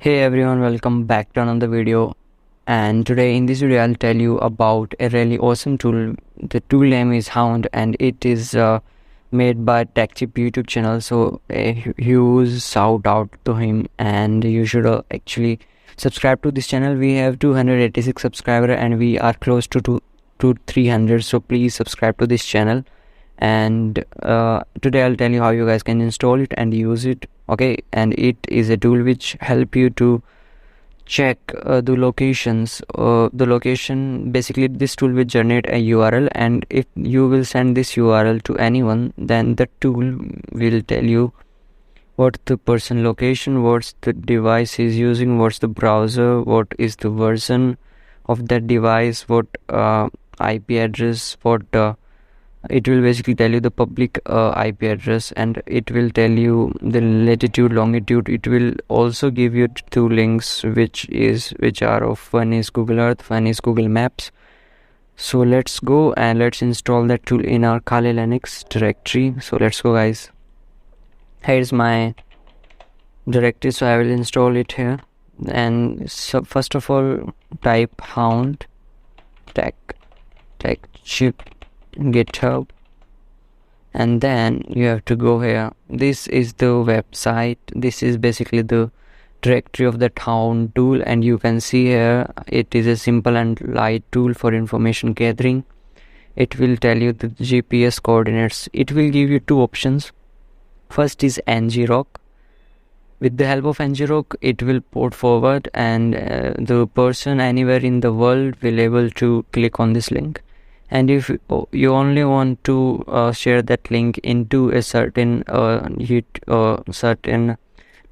Hey everyone, welcome back to another video. And today in this video I'll tell you about a really awesome tool. The tool name is Hound and it is made by techchip YouTube channel. So a huge shout out to him, and you should actually subscribe to this channel. We have 286 subscribers and we are close to 300, so please subscribe to this channel. And today I'll tell you how you guys can install it and use it. Okay, and it is a tool which help you to check the locations. The location, basically this tool will generate a URL, and if you will send this URL to anyone, then the tool will tell you what the person location, what's the device is using, what's the browser, what is the version of that device, what IP address, what it will basically tell you the public IP address, and it will tell you the latitude, longitude. It will also give you two links which are of one is Google Earth, one is Google Maps. So let's go and let's install that tool in our Kali Linux directory. So let's go, guys. Here's my directory, so I will install it here. And so first of all, type Hound techchip GitHub, and then you have to go here. This is the website. This is basically the directory of the Hound tool, and you can see here it is a simple and light tool for information gathering. It will tell you the GPS coordinates. It will give you two options. First is ngrok. With the help of ngrok, it will port forward, and the person anywhere in the world will able to click on this link. And if you only want to share that link into a certain certain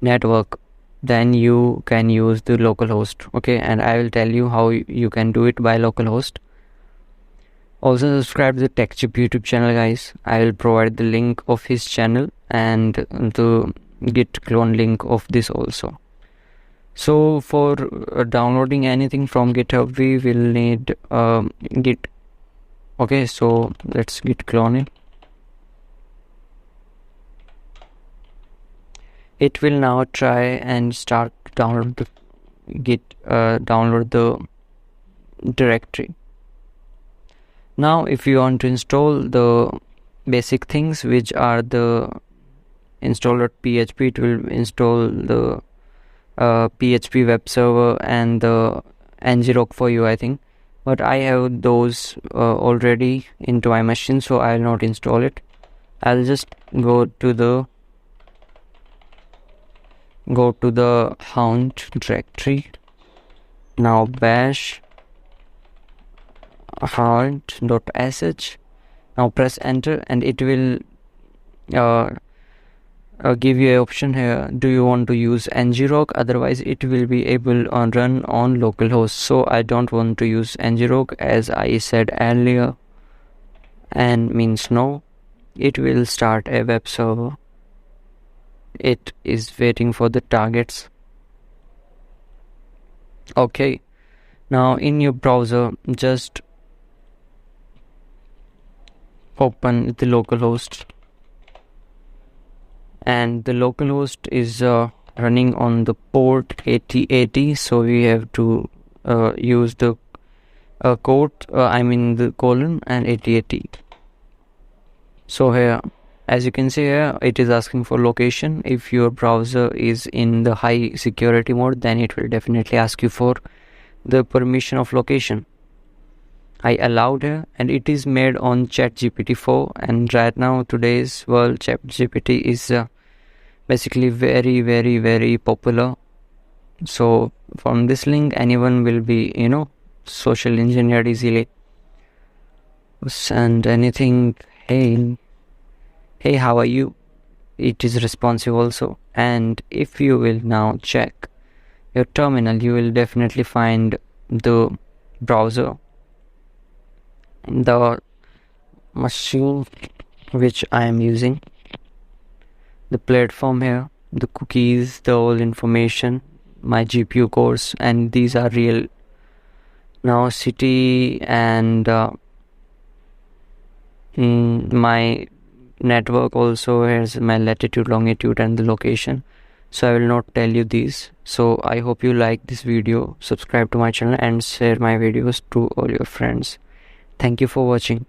network, then you can use the localhost. Okay, and I will tell you how you can do it by localhost. Also subscribe to the techchip YouTube channel, guys. I will provide the link of his channel and the git clone link of this also. So for downloading anything from GitHub, we will need git. Okay, so let's git clone it. It will now try and start download the directory. Now if you want to install the basic things, which are the install.php, it will install the PHP web server and the ngrok for you, I think. But I have those already into my machine, so I will not install it. I'll just go to the Hound directory. Now bash hound.sh. Now press enter, and it will give you an option here. Do you want to use ngrok? Otherwise it will be able to run on localhost. So I don't want to use ngrok, as I said earlier, and means no. It will start a web server. It is waiting for the targets. Okay, now in your browser just open the localhost, and the localhost is running on the port 8080, so we have to use the the colon and 8080. So here, as you can see here, it is asking for location. If your browser is in the high security mode, then it will definitely ask you for the permission of location. I allowed her, and it is made on ChatGPT 4, and right now today's world ChatGPT is basically very popular. So from this link anyone will be social engineered easily. Send anything. Hey, how are you? It is responsive also. And if you will now check your terminal, you will definitely find the browser, the machine which I am using, the platform here, the cookies, the whole information, my GPU cores, and these are real. Now city and my network also has my latitude, longitude, and the location. so I will not tell you these. So I hope you like this video, subscribe to my channel and share my videos to all your friends. Thank you for watching.